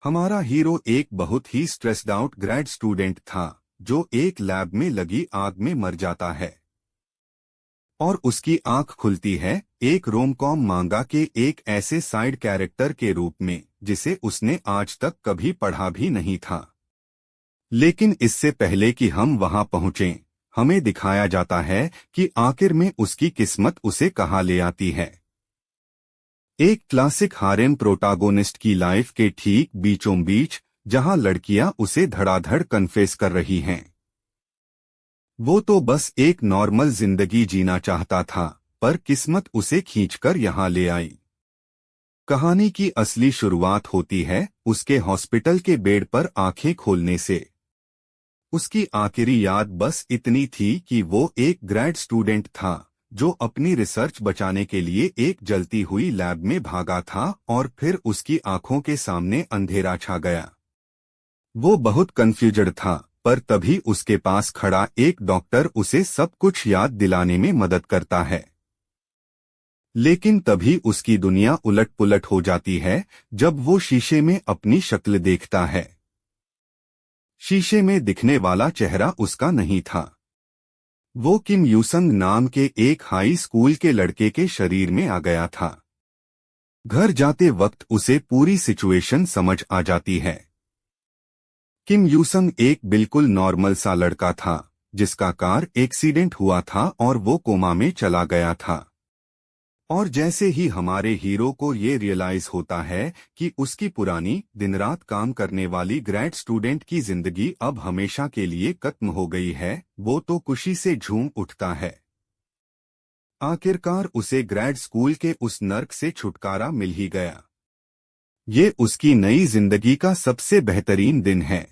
हमारा हीरो एक बहुत ही स्ट्रेस्ड आउट ग्रेड स्टूडेंट था जो एक लैब में लगी आग में मर जाता है और उसकी आंख खुलती है एक रोमकॉम मांगा के एक ऐसे साइड कैरेक्टर के रूप में जिसे उसने आज तक कभी पढ़ा भी नहीं था। लेकिन इससे पहले कि हम वहां पहुंचें, हमें दिखाया जाता है कि आखिर में उसकी किस्मत उसे कहाँ ले आती है। एक क्लासिक हारेम प्रोटागोनिस्ट की लाइफ के ठीक बीचों बीच, जहां लड़कियां उसे धड़ाधड़ कन्फेस कर रही हैं। वो तो बस एक नॉर्मल जिंदगी जीना चाहता था, पर किस्मत उसे खींचकर यहां ले आई। कहानी की असली शुरुआत होती है उसके हॉस्पिटल के बेड पर आंखें खोलने से। उसकी आखिरी याद बस इतनी थी कि वो एक ग्रेड स्टूडेंट था जो अपनी रिसर्च बचाने के लिए एक जलती हुई लैब में भागा था और फिर उसकी आंखों के सामने अंधेरा छा गया। वो बहुत कंफ्यूज्ड था, पर तभी उसके पास खड़ा एक डॉक्टर उसे सब कुछ याद दिलाने में मदद करता है। लेकिन तभी उसकी दुनिया उलट-पुलट हो जाती है जब वो शीशे में अपनी शक्ल देखता है। शीशे में दिखने वाला चेहरा उसका नहीं था। वो किम यूसंग नाम के एक हाई स्कूल के लड़के के शरीर में आ गया था। घर जाते वक्त उसे पूरी सिचुएशन समझ आ जाती है। किम यूसंग एक बिल्कुल नॉर्मल सा लड़का था जिसका कार एक्सीडेंट हुआ था और वो कोमा में चला गया था। और जैसे ही हमारे हीरो को ये रियलाइज होता है कि उसकी पुरानी दिन रात काम करने वाली ग्रेड स्टूडेंट की जिंदगी अब हमेशा के लिए खत्म हो गई है, वो तो खुशी से झूम उठता है। आखिरकार उसे ग्रेड स्कूल के उस नर्क से छुटकारा मिल ही गया। ये उसकी नई जिंदगी का सबसे बेहतरीन दिन है।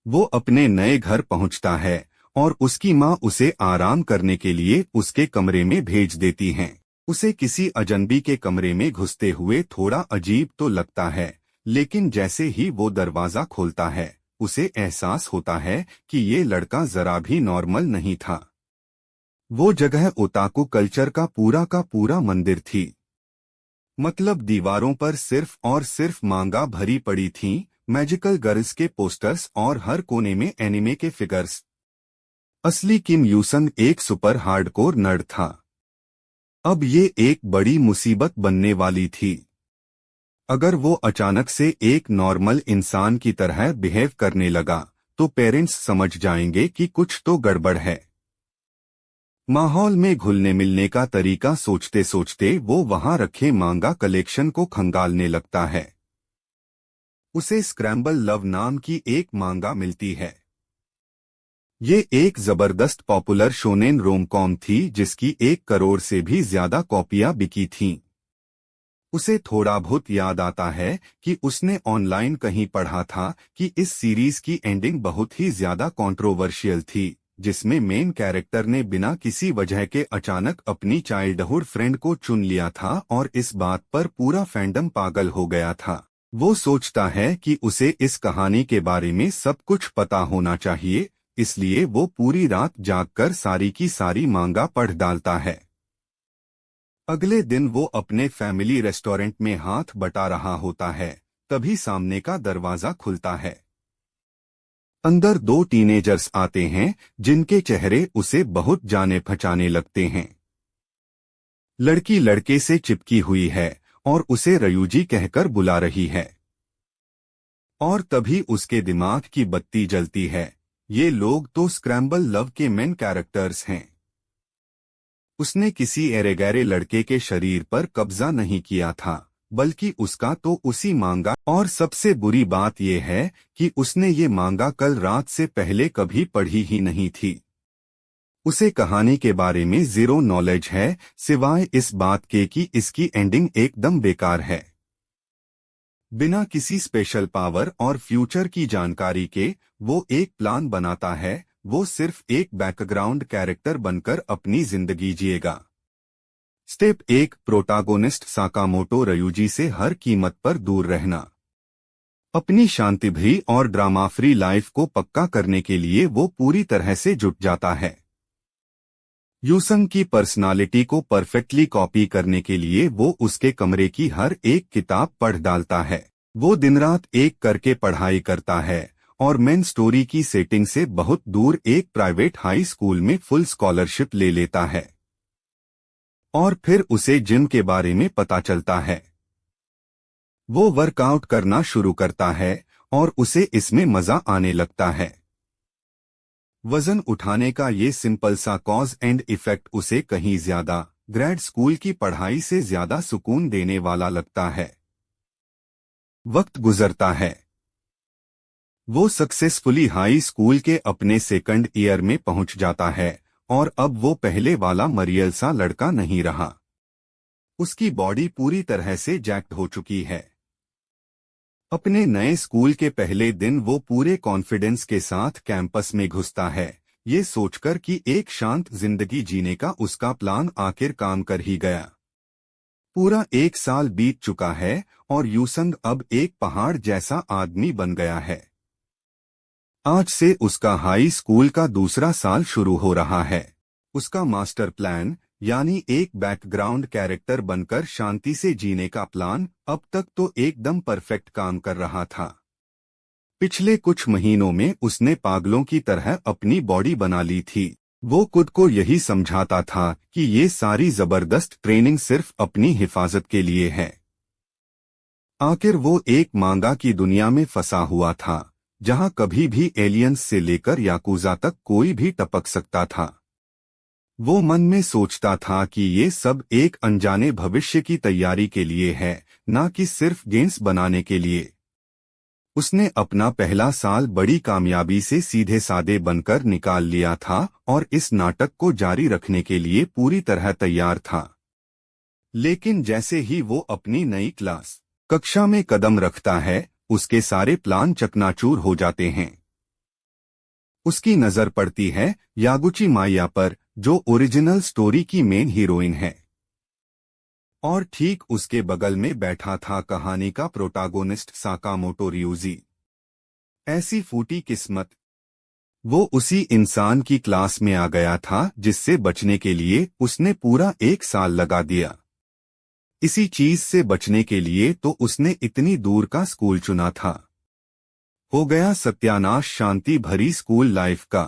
वो अपने नए घर पहुंचता है और उसकी माँ उसे आराम करने के लिए उसके कमरे में भेज देती हैं। उसे किसी अजनबी के कमरे में घुसते हुए थोड़ा अजीब तो लगता है, लेकिन जैसे ही वो दरवाजा खोलता है, उसे एहसास होता है कि ये लड़का जरा भी नॉर्मल नहीं था। वो जगह ओताकू कल्चर का पूरा मंदिर थी। मतलब दीवारों पर सिर्फ और सिर्फ मांगा भरी पड़ी थीं, मैजिकल गर्ल्स के पोस्टर्स और हर कोने में एनिमे के फिगर्स। असली किम यूसंग एक सुपर हार्डकोर नर्ड था। अब ये एक बड़ी मुसीबत बनने वाली थी। अगर वो अचानक से एक नॉर्मल इंसान की तरह बिहेव करने लगा, तो पेरेंट्स समझ जाएंगे कि कुछ तो गड़बड़ है। माहौल में घुलने मिलने का तरीका सोचते सोचते वो वहां रखे मांगा कलेक्शन को खंगालने लगता है। उसे स्क्रैम्बल लव नाम की एक मांगा मिलती है। ये एक जबरदस्त पॉपुलर शोनेन रोमकॉम थी जिसकी 1 करोड़ से भी ज्यादा कॉपियां बिकी थीं। उसे थोड़ा बहुत याद आता है कि उसने ऑनलाइन कहीं पढ़ा था कि इस सीरीज की एंडिंग बहुत ही ज्यादा कंट्रोवर्शियल थी, जिसमें मेन कैरेक्टर ने बिना किसी वजह के अचानक अपनी चाइल्डहुड फ्रेंड को चुन लिया था और इस बात पर पूरा फैंडम पागल हो गया था। वो सोचता है कि उसे इस कहानी के बारे में सब कुछ पता होना चाहिए, इसलिए वो पूरी रात जागकर सारी की सारी मांगा पढ़ डालता है। अगले दिन वो अपने फैमिली रेस्टोरेंट में हाथ बटा रहा होता है, तभी सामने का दरवाजा खुलता है। अंदर 2 टीनेजर्स आते हैं जिनके चेहरे उसे बहुत जाने पहचाने लगते हैं। लड़की लड़के से चिपकी हुई है और उसे रयूजी कहकर बुला रही है। और तभी उसके दिमाग की बत्ती जलती है, ये लोग तो स्क्रैम्बल लव के मेन कैरेक्टर्स हैं। उसने किसी एरेगैरे लड़के के शरीर पर कब्जा नहीं किया था, बल्कि उसका तो उसी मांगा। और सबसे बुरी बात यह है कि उसने ये मांगा कल रात से पहले कभी पढ़ी ही नहीं थी। उसे कहानी के बारे में जीरो नॉलेज है, सिवाय इस बात के कि इसकी एंडिंग एकदम बेकार है। बिना किसी स्पेशल पावर और फ्यूचर की जानकारी के वो एक प्लान बनाता है। वो सिर्फ एक बैकग्राउंड कैरेक्टर बनकर अपनी जिंदगी जिएगा। स्टेप 1, प्रोटागोनिस्ट साकामोटो रयूजी से हर कीमत पर दूर रहना। अपनी शांतिभरी और ड्रामा फ्री लाइफ को पक्का करने के लिए वो पूरी तरह से जुट जाता है। यूसंग की पर्सनालिटी को परफेक्टली कॉपी करने के लिए वो उसके कमरे की हर एक किताब पढ़ डालता है। वो दिन रात एक करके पढ़ाई करता है और मेन स्टोरी की सेटिंग से बहुत दूर एक प्राइवेट हाई स्कूल में फुल स्कॉलरशिप ले लेता है। और फिर उसे जिम के बारे में पता चलता है। वो वर्कआउट करना शुरू करता है और उसे इसमें मजा आने लगता है। वजन उठाने का ये सिंपल सा कॉज एंड इफेक्ट उसे कहीं ज्यादा ग्रेड स्कूल की पढ़ाई से ज्यादा सुकून देने वाला लगता है। वक्त गुजरता है। वो सक्सेसफुली हाई स्कूल के अपने सेकंड ईयर में पहुंच जाता है और अब वो पहले वाला मरियल सा लड़का नहीं रहा। उसकी बॉडी पूरी तरह से जैक्ट हो चुकी है। अपने नए स्कूल के पहले दिन वो पूरे कॉन्फिडेंस के साथ कैंपस में घुसता है, ये सोचकर कि एक शांत जिंदगी जीने का उसका प्लान आखिर काम कर ही गया। पूरा 1 साल बीत चुका है और यूसंग अब एक पहाड़ जैसा आदमी बन गया है। आज से उसका हाई स्कूल का दूसरा साल शुरू हो रहा है। उसका मास्टर प्लान यानी एक बैकग्राउंड कैरेक्टर बनकर शांति से जीने का प्लान अब तक तो एकदम परफेक्ट काम कर रहा था। पिछले कुछ महीनों में उसने पागलों की तरह अपनी बॉडी बना ली थी। वो खुद को यही समझाता था कि ये सारी जबरदस्त ट्रेनिंग सिर्फ अपनी हिफाजत के लिए है। आखिर वो एक मांगा की दुनिया में फंसा हुआ था, जहां कभी भी एलियंस से लेकर याकूजा तक कोई भी टपक सकता था। वो मन में सोचता था कि ये सब एक अनजाने भविष्य की तैयारी के लिए है, ना कि सिर्फ गेम्स बनाने के लिए। उसने अपना पहला साल बड़ी कामयाबी से सीधे सादे बनकर निकाल लिया था और इस नाटक को जारी रखने के लिए पूरी तरह तैयार था। लेकिन जैसे ही वो अपनी नई कक्षा में कदम रखता है, उसके सारे प्लान चकनाचूर हो जाते हैं। उसकी नजर पड़ती है यागुची माया पर, जो ओरिजिनल स्टोरी की मेन हीरोइन है। और ठीक उसके बगल में बैठा था कहानी का प्रोटागोनिस्ट साकामोटो रियूजी। ऐसी फूटी किस्मत। वो उसी इंसान की क्लास में आ गया था जिससे बचने के लिए उसने पूरा 1 साल लगा दिया। इसी चीज से बचने के लिए तो उसने इतनी दूर का स्कूल चुना था। हो गया सत्यानाश शांति भरी स्कूल लाइफ का।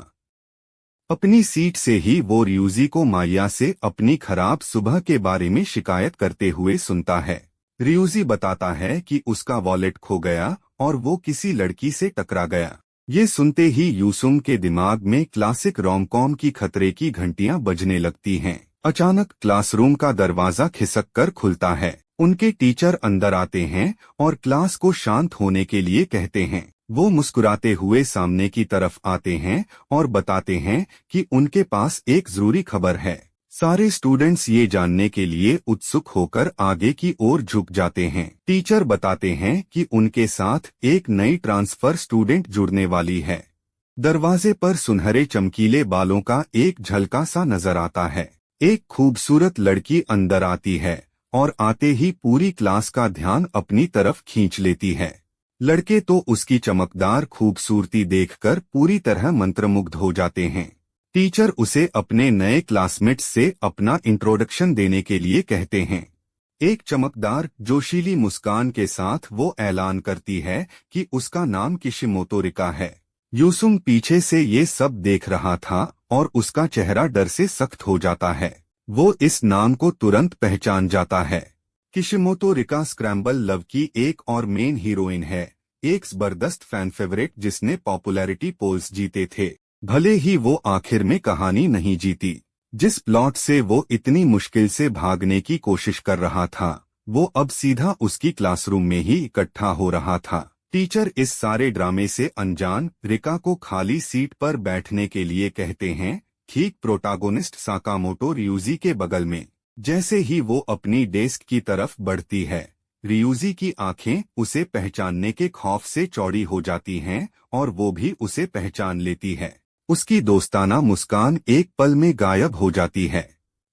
अपनी सीट से ही वो रियूजी को माया से अपनी खराब सुबह के बारे में शिकायत करते हुए सुनता है। रियूजी बताता है कि उसका वॉलेट खो गया और वो किसी लड़की से टकरा गया। ये सुनते ही यूसुंग के दिमाग में क्लासिक रोमकॉम की खतरे की घंटियां बजने लगती हैं। अचानक क्लासरूम का दरवाजा खिसक कर खुलता है। उनके टीचर अंदर आते हैं और क्लास को शांत होने के लिए कहते हैं। वो मुस्कुराते हुए सामने की तरफ आते हैं और बताते हैं कि उनके पास एक जरूरी खबर है। सारे स्टूडेंट्स ये जानने के लिए उत्सुक होकर आगे की ओर झुक जाते हैं। टीचर बताते हैं कि उनके साथ एक नई ट्रांसफर स्टूडेंट जुड़ने वाली है। दरवाजे पर सुनहरे चमकीले बालों का एक झलका सा नजर आता है। एक खूबसूरत लड़की अंदर आती है और आते ही पूरी क्लास का ध्यान अपनी तरफ खींच लेती है। लड़के तो उसकी चमकदार खूबसूरती देखकर पूरी तरह मंत्रमुग्ध हो जाते हैं। टीचर उसे अपने नए क्लासमेट्स से अपना इंट्रोडक्शन देने के लिए कहते हैं। एक चमकदार जोशीली मुस्कान के साथ वो ऐलान करती है कि उसका नाम किशिमोतो रिका है। यूसुंग पीछे से ये सब देख रहा था और उसका चेहरा डर से सख्त हो जाता है। वो इस नाम को तुरंत पहचान जाता है। किशिमोतो रिका स्क्रैम्बल लव की एक और मेन हीरोइन है, एक जबरदस्त फैन फेवरेट जिसने पॉपुलैरिटी पोल्स जीते थे। भले ही वो आखिर में कहानी नहीं जीती। जिस प्लॉट से वो इतनी मुश्किल से भागने की कोशिश कर रहा था, वो अब सीधा उसकी क्लासरूम में ही इकट्ठा हो रहा था। टीचर इस सारे ड्रामे से अनजान रिका को खाली सीट पर बैठने के लिए कहते हैं, ठीक प्रोटागोनिस्ट साकामोटो रियूजी के बगल में। जैसे ही वो अपनी डेस्क की तरफ बढ़ती है, रियूजी की आंखें उसे पहचानने के खौफ से चौड़ी हो जाती हैं और वो भी उसे पहचान लेती है। उसकी दोस्ताना मुस्कान एक पल में गायब हो जाती है।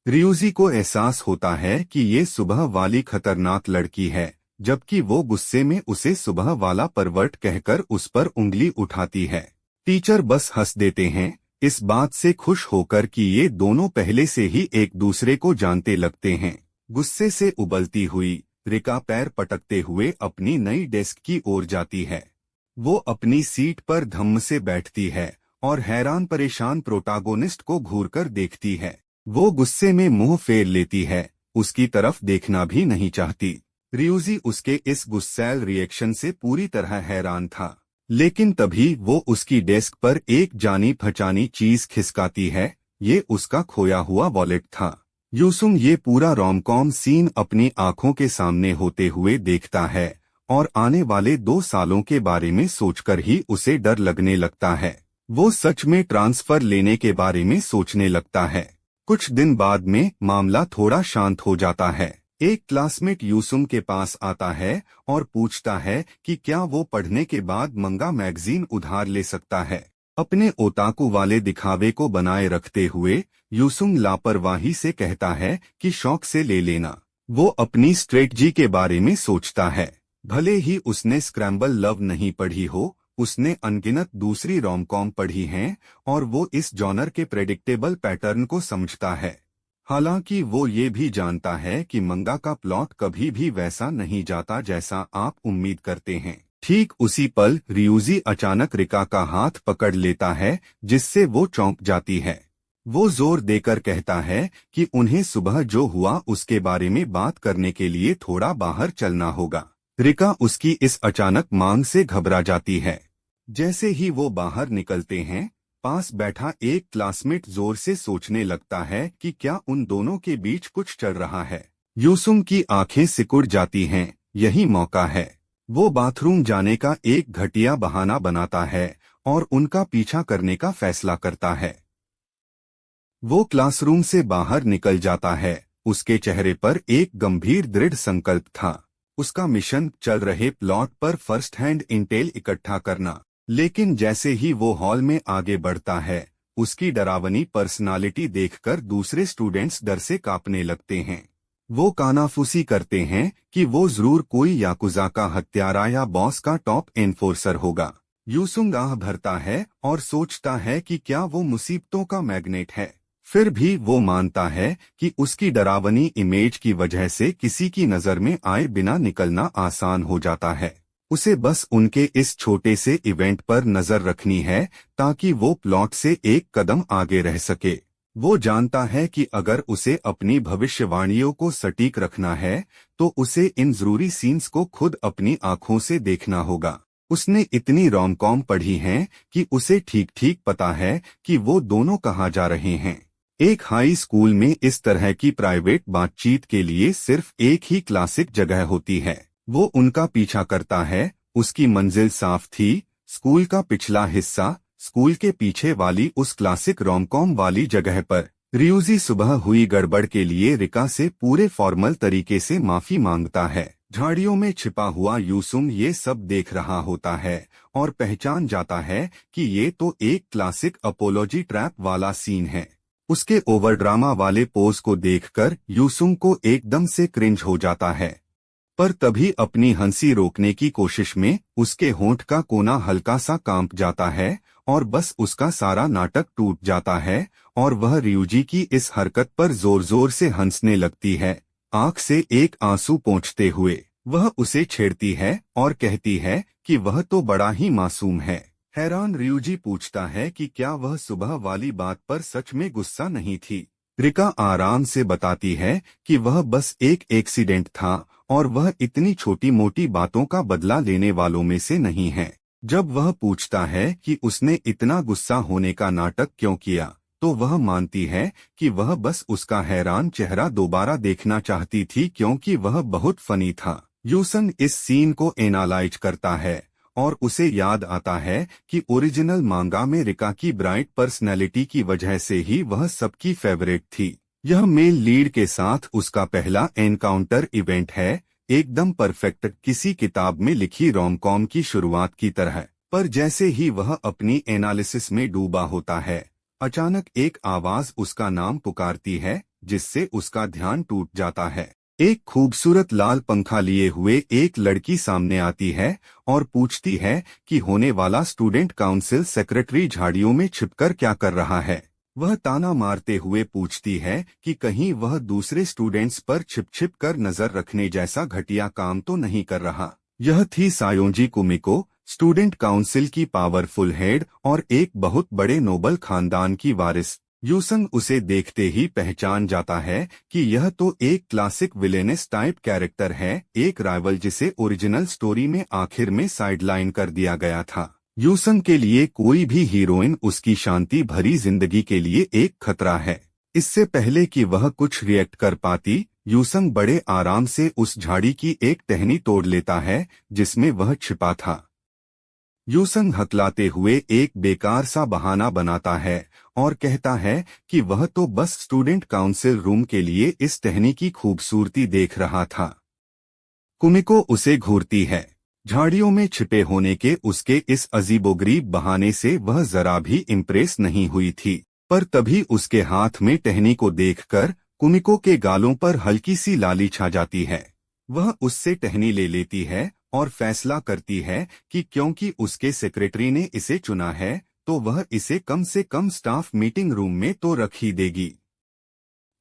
रियूजी को एहसास होता है कि ये सुबह वाली खतरनाक लड़की है, जबकि वो गुस्से में उसे सुबह वाला परवर्ट कहकर उस पर उंगली उठाती है। टीचर बस हंस देते हैं, इस बात से खुश होकर कि ये दोनों पहले से ही एक दूसरे को जानते लगते हैं। गुस्से से उबलती हुई रिका पैर पटकते हुए अपनी नई डेस्क की ओर जाती है। वो अपनी सीट पर धम्म से बैठती है और हैरान परेशान प्रोटागोनिस्ट को घूरकर देखती है। वो गुस्से में मुंह फेर लेती है, उसकी तरफ देखना भी नहीं चाहती। रियूजी उसके इस गुस्सैल रिएक्शन से पूरी तरह हैरान था, लेकिन तभी वो उसकी डेस्क पर एक जानी पहचानी चीज खिसकाती है। ये उसका खोया हुआ वॉलेट था। यूसुंग ये पूरा रोमकॉम सीन अपनी आंखों के सामने होते हुए देखता है और आने वाले 2 सालों के बारे में सोचकर ही उसे डर लगने लगता है। वो सच में ट्रांसफर लेने के बारे में सोचने लगता है। कुछ दिन बाद में मामला थोड़ा शांत हो जाता है। एक क्लासमेट यूसुंग के पास आता है और पूछता है कि क्या वो पढ़ने के बाद मंगा मैगजीन उधार ले सकता है। अपने ओताकू वाले दिखावे को बनाए रखते हुए यूसुंग लापरवाही से कहता है कि शौक से ले लेना। वो अपनी स्ट्रेटजी के बारे में सोचता है। भले ही उसने स्क्रैम्बल लव नहीं पढ़ी हो, उसने अनगिनत दूसरी रोमकॉम पढ़ी हैं और वो इस जॉनर के प्रेडिक्टेबल पैटर्न को समझता है। हालांकि वो ये भी जानता है कि मंगा का प्लॉट कभी भी वैसा नहीं जाता जैसा आप उम्मीद करते हैं। ठीक उसी पल रियूजी अचानक रिका का हाथ पकड़ लेता है, जिससे वो चौंक जाती है। वो जोर देकर कहता है कि उन्हें सुबह जो हुआ उसके बारे में बात करने के लिए थोड़ा बाहर चलना होगा। रिका उसकी इस अचानक मांग से घबरा जाती है। जैसे ही वो बाहर निकलते हैं, पास बैठा एक क्लासमेट जोर से सोचने लगता है कि क्या उन दोनों के बीच कुछ चल रहा है। यूसुंग की आंखें सिकुड़ जाती हैं। यही मौका है। वो बाथरूम जाने का एक घटिया बहाना बनाता है और उनका पीछा करने का फैसला करता है। वो क्लासरूम से बाहर निकल जाता है। उसके चेहरे पर एक गंभीर दृढ़ संकल्प था। उसका मिशन चल रहे प्लॉट पर फर्स्ट हैंड इंटेल इकट्ठा करना। लेकिन जैसे ही वो हॉल में आगे बढ़ता है, उसकी डरावनी पर्सनालिटी देखकर दूसरे स्टूडेंट्स डर से कांपने लगते हैं। वो कानाफूसी करते हैं कि वो जरूर कोई याकुजा का हत्यारा या बॉस का टॉप एनफोर्सर होगा। यूसुंग आह भरता है और सोचता है कि क्या वो मुसीबतों का मैग्नेट है। फिर भी वो मानता है कि उसकी डरावनी इमेज की वजह से किसी की नजर में आए बिना निकलना आसान हो जाता है। उसे बस उनके इस छोटे से इवेंट पर नजर रखनी है ताकि वो प्लॉट से एक कदम आगे रह सके। वो जानता है कि अगर उसे अपनी भविष्यवाणियों को सटीक रखना है तो उसे इन जरूरी सीन्स को खुद अपनी आंखों से देखना होगा। उसने इतनी रोमकॉम पढ़ी हैं कि उसे ठीक ठीक पता है कि वो दोनों कहाँ जा रहे हैं। एक हाई स्कूल में इस तरह की प्राइवेट बातचीत के लिए सिर्फ एक ही क्लासिक जगह होती है। वो उनका पीछा करता है। उसकी मंजिल साफ थी। स्कूल का पिछला हिस्सा, स्कूल के पीछे वाली उस क्लासिक रोमकॉम वाली जगह पर। रियूजी सुबह हुई गड़बड़ के लिए रिका से पूरे फॉर्मल तरीके से माफी मांगता है। झाड़ियों में छिपा हुआ यूसुंग ये सब देख रहा होता है और पहचान जाता है कि ये तो एक क्लासिक अपोलॉजी ट्रैप वाला सीन है। उसके ओवर ड्रामा वाले पोज को देखकर यूसुंग को एकदम से क्रिंज हो जाता है, पर तभी अपनी हंसी रोकने की कोशिश में उसके होंठ का कोना हल्का सा कांप जाता है और बस उसका सारा नाटक टूट जाता है और वह रियूजी की इस हरकत पर जोर जोर से हंसने लगती है। आंख से एक आंसू पोंछते हुए वह उसे छेड़ती है और कहती है कि वह तो बड़ा ही मासूम है। हैरान रियूजी पूछता है कि क्या वह सुबह वाली बात पर सच में गुस्सा नहीं थी। रिका आराम से बताती है कि वह बस एक एक्सीडेंट था और वह इतनी छोटी मोटी बातों का बदला लेने वालों में से नहीं है। जब वह पूछता है कि उसने इतना गुस्सा होने का नाटक क्यों किया, तो वह मानती है कि वह बस उसका हैरान चेहरा दोबारा देखना चाहती थी क्योंकि वह बहुत फनी था। यूसन इस सीन को एनालाइज करता है और उसे याद आता है कि ओरिजिनल मांगा में रिका की ब्राइट पर्सनैलिटी की वजह से ही वह सबकी फेवरेट थी। यह मेल लीड के साथ उसका पहला एनकाउंटर इवेंट है, एकदम परफेक्ट, किसी किताब में लिखी रोमकॉम की शुरुआत की तरह। पर जैसे ही वह अपनी एनालिसिस में डूबा होता है, अचानक एक आवाज उसका नाम पुकारती है, जिससे उसका ध्यान टूट जाता है। एक खूबसूरत लाल पंखा लिए हुए एक लड़की सामने आती है और पूछती है कि होने वाला स्टूडेंट काउंसिल सेक्रेटरी झाड़ियों में छिपकर क्या कर रहा है। वह ताना मारते हुए पूछती है कि कहीं वह दूसरे स्टूडेंट्स पर छिप कर नजर रखने जैसा घटिया काम तो नहीं कर रहा। यह थी सायोंजी कुमिको, स्टूडेंट काउंसिल की पावरफुल हेड और एक बहुत बड़े नोबल खानदान की वारिस। यूसंग उसे देखते ही पहचान जाता है कि यह तो एक क्लासिक विलेनस टाइप कैरेक्टर है, एक राइवल जिसे ओरिजिनल स्टोरी में आखिर में साइडलाइन कर दिया गया था। यूसंग के लिए कोई भी हीरोइन उसकी शांति भरी जिंदगी के लिए एक खतरा है। इससे पहले कि वह कुछ रिएक्ट कर पाती, यूसंग बड़े आराम से उस झाड़ी की एक टहनी तोड़ लेता है जिसमें वह छिपा था। यूसंग हकलाते हुए एक बेकार सा बहाना बनाता है और कहता है कि वह तो बस स्टूडेंट काउंसिल रूम के लिए इस टहनी की खूबसूरती देख रहा था। कुमिको उसे घूरती है। झाड़ियों में छिपे होने के उसके इस अजीबोगरीब बहाने से वह जरा भी इम्प्रेस नहीं हुई थी, पर तभी उसके हाथ में टहनी को देखकर कुमिको के गालों पर हल्की सी लाली छा जाती है। वह उससे टहनी ले लेती है और फैसला करती है कि क्योंकि उसके सेक्रेटरी ने इसे चुना है तो वह इसे कम से कम स्टाफ मीटिंग रूम में तो रख ही देगी।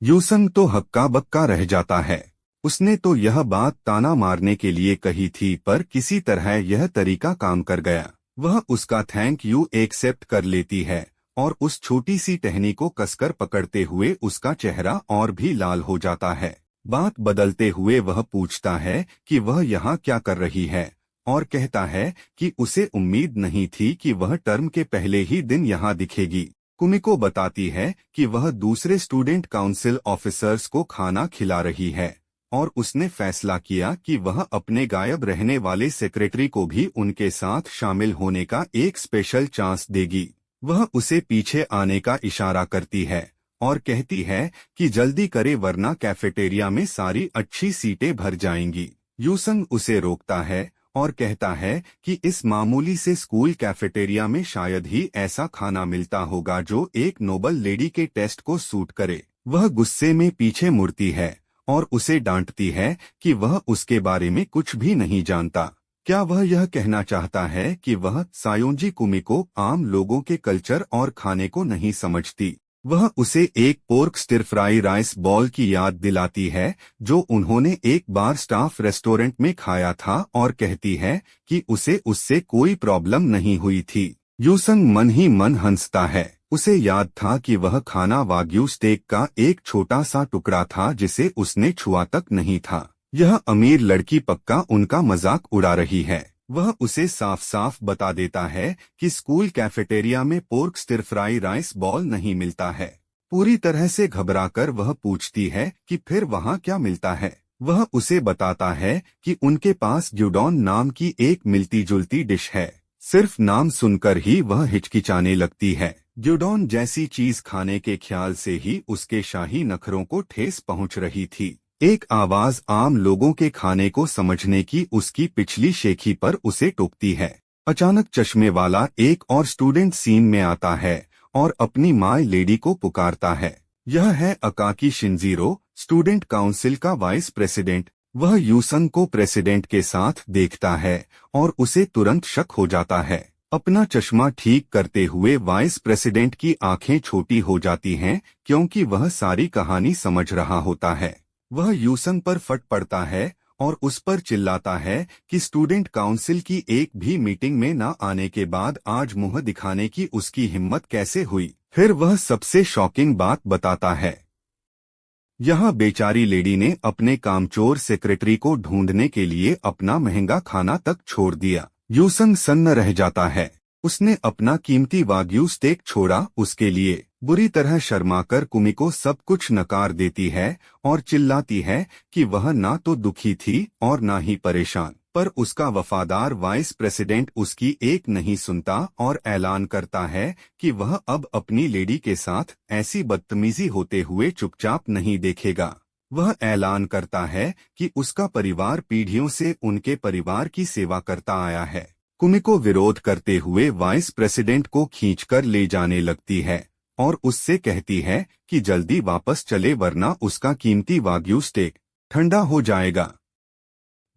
यूसंग तो हक्का बक्का रह जाता है। उसने तो यह बात ताना मारने के लिए कही थी, पर किसी तरह यह तरीका काम कर गया। वह उसका थैंक यू एक्सेप्ट कर लेती है और उस छोटी सी टहनी को कसकर पकड़ते हुए उसका चेहरा और भी लाल हो जाता है। बात बदलते हुए वह पूछता है कि वह यहाँ क्या कर रही है और कहता है कि उसे उम्मीद नहीं थी कि वह टर्म के पहले ही दिन यहाँ दिखेगी। कुमिको बताती है कि वह दूसरे स्टूडेंट काउंसिल ऑफिसर्स को खाना खिला रही है और उसने फैसला किया कि वह अपने गायब रहने वाले सेक्रेटरी को भी उनके साथ शामिल होने का एक स्पेशल चांस देगी। वह उसे पीछे आने का इशारा करती है और कहती है कि जल्दी करे वरना कैफेटेरिया में सारी अच्छी सीटें भर जाएंगी। यूसंग उसे रोकता है और कहता है कि इस मामूली से स्कूल कैफेटेरिया में शायद ही ऐसा खाना मिलता होगा जो एक नोबल लेडी के टेस्ट को सूट करे। वह गुस्से में पीछे मुड़ती है और उसे डांटती है कि वह उसके बारे में कुछ भी नहीं जानता। क्या वह यह कहना चाहता है कि वह सायोंजी कुमिको आम लोगों के कल्चर और खाने को नहीं समझती? वह उसे एक pork stir fry rice ball की याद दिलाती है जो उन्होंने एक बार स्टाफ रेस्टोरेंट में खाया था और कहती है कि उसे उससे कोई प्रॉब्लम नहीं हुई थी। यूसंग मन ही मन हंसता है। उसे याद था कि वह खाना वाग्यू स्टेक का एक छोटा सा टुकड़ा था जिसे उसने छुआ तक नहीं था। यह अमीर लड़की पक्का उनका मजाक उड़ा रही है। वह उसे साफ साफ बता देता है कि स्कूल कैफेटेरिया में pork stir fry rice ball नहीं मिलता है। पूरी तरह से घबराकर वह पूछती है कि फिर वहाँ क्या मिलता है। वह उसे बताता है कि उनके पास ग्यूडॉन नाम की एक मिलती जुलती डिश है। सिर्फ नाम सुनकर ही वह हिचकिचाने लगती है। ग्यूडॉन जैसी चीज खाने के ख्याल से ही उसके शाही नखरों को ठेस पहुंच रही थी। एक आवाज आम लोगों के खाने को समझने की उसकी पिछली शेखी पर उसे टोकती है। अचानक चश्मे वाला एक और स्टूडेंट सीन में आता है और अपनी माय लेडी को पुकारता है। यह है अकाकी शिंजीरो, स्टूडेंट काउंसिल का वाइस प्रेसिडेंट। वह यूसंग को प्रेसिडेंट के साथ देखता है और उसे तुरंत शक हो जाता है। अपना चश्मा ठीक करते हुए वाइस प्रेसिडेंट की आंखें छोटी हो जाती हैं क्योंकि वह सारी कहानी समझ रहा होता है। वह यूसंग पर फट पड़ता है और उस पर चिल्लाता है कि स्टूडेंट काउंसिल की एक भी मीटिंग में न आने के बाद आज मुंह दिखाने की उसकी हिम्मत कैसे हुई। फिर वह सबसे शॉकिंग बात बताता है। यह बेचारी लेडी ने अपने कामचोर सेक्रेटरी को ढूंढने के लिए अपना महंगा खाना तक छोड़ दिया। यूसंग सन्न रह जाता है। उसने अपना कीमती वाग्यू स्टेक छोड़ा उसके लिए। बुरी तरह शर्माकर कुमिको सब कुछ नकार देती है और चिल्लाती है कि वह ना तो दुखी थी और ना ही परेशान, पर उसका वफादार वाइस प्रेसिडेंट उसकी एक नहीं सुनता और ऐलान करता है कि वह अब अपनी लेडी के साथ ऐसी बदतमीजी होते हुए चुपचाप नहीं देखेगा। वह ऐलान करता है कि उसका परिवार पीढ़ियों से उनके परिवार की सेवा करता आया है। कुमिको विरोध करते हुए वाइस प्रेसिडेंट को खींचकर ले जाने लगती है और उससे कहती है कि जल्दी वापस चले वरना उसका कीमती वाग्यू स्टेक ठंडा हो जाएगा।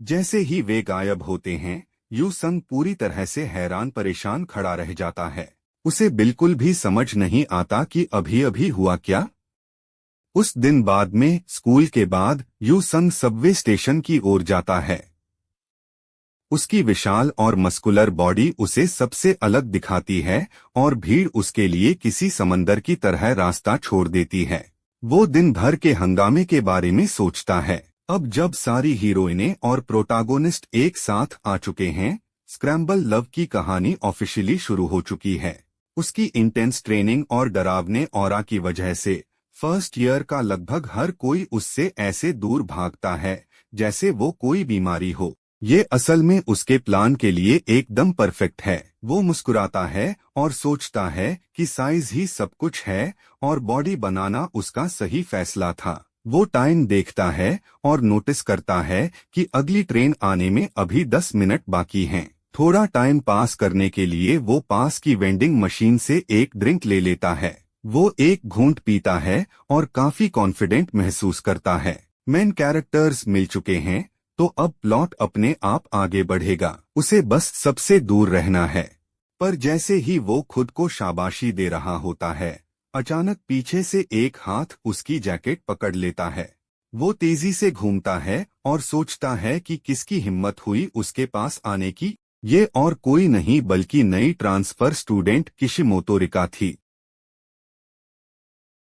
जैसे ही वे गायब होते हैं, यूसंग पूरी तरह से हैरान परेशान खड़ा रह जाता है। उसे बिल्कुल भी समझ नहीं आता कि अभी अभी हुआ क्या। उस दिन बाद में स्कूल के बाद यू संग सबवे स्टेशन की ओर जाता है। उसकी विशाल और मस्कुलर बॉडी उसे सबसे अलग दिखाती है और भीड़ उसके लिए किसी समंदर की तरह रास्ता छोड़ देती है। वो दिन भर के हंगामे के बारे में सोचता है। अब जब सारी हीरोइनें और प्रोटागोनिस्ट एक साथ आ चुके हैं, स्क्रैम्बल लव की कहानी ऑफिशियली शुरू हो चुकी है। उसकी इंटेंस ट्रेनिंग और डरावने ऑरा की वजह से फर्स्ट ईयर का लगभग हर कोई उससे ऐसे दूर भागता है जैसे वो कोई बीमारी हो। ये असल में उसके प्लान के लिए एकदम परफेक्ट है। वो मुस्कुराता है और सोचता है कि साइज ही सब कुछ है और बॉडी बनाना उसका सही फैसला था। वो टाइम देखता है और नोटिस करता है कि अगली ट्रेन आने में अभी 10 मिनट बाकी हैं। थोड़ा टाइम पास करने के लिए वो पास की वेंडिंग मशीन से एक ड्रिंक ले लेता है। वो एक घूंट पीता है और काफी कॉन्फिडेंट महसूस करता है। मेन कैरेक्टर्स मिल चुके हैं तो अब प्लॉट अपने आप आगे बढ़ेगा। उसे बस सबसे दूर रहना है। पर जैसे ही वो खुद को शाबाशी दे रहा होता है, अचानक पीछे से एक हाथ उसकी जैकेट पकड़ लेता है। वो तेजी से घूमता है और सोचता है कि किसकी हिम्मत हुई उसके पास आने की। ये और कोई नहीं बल्कि नई ट्रांसफर स्टूडेंट किशिमोतो रिका थी।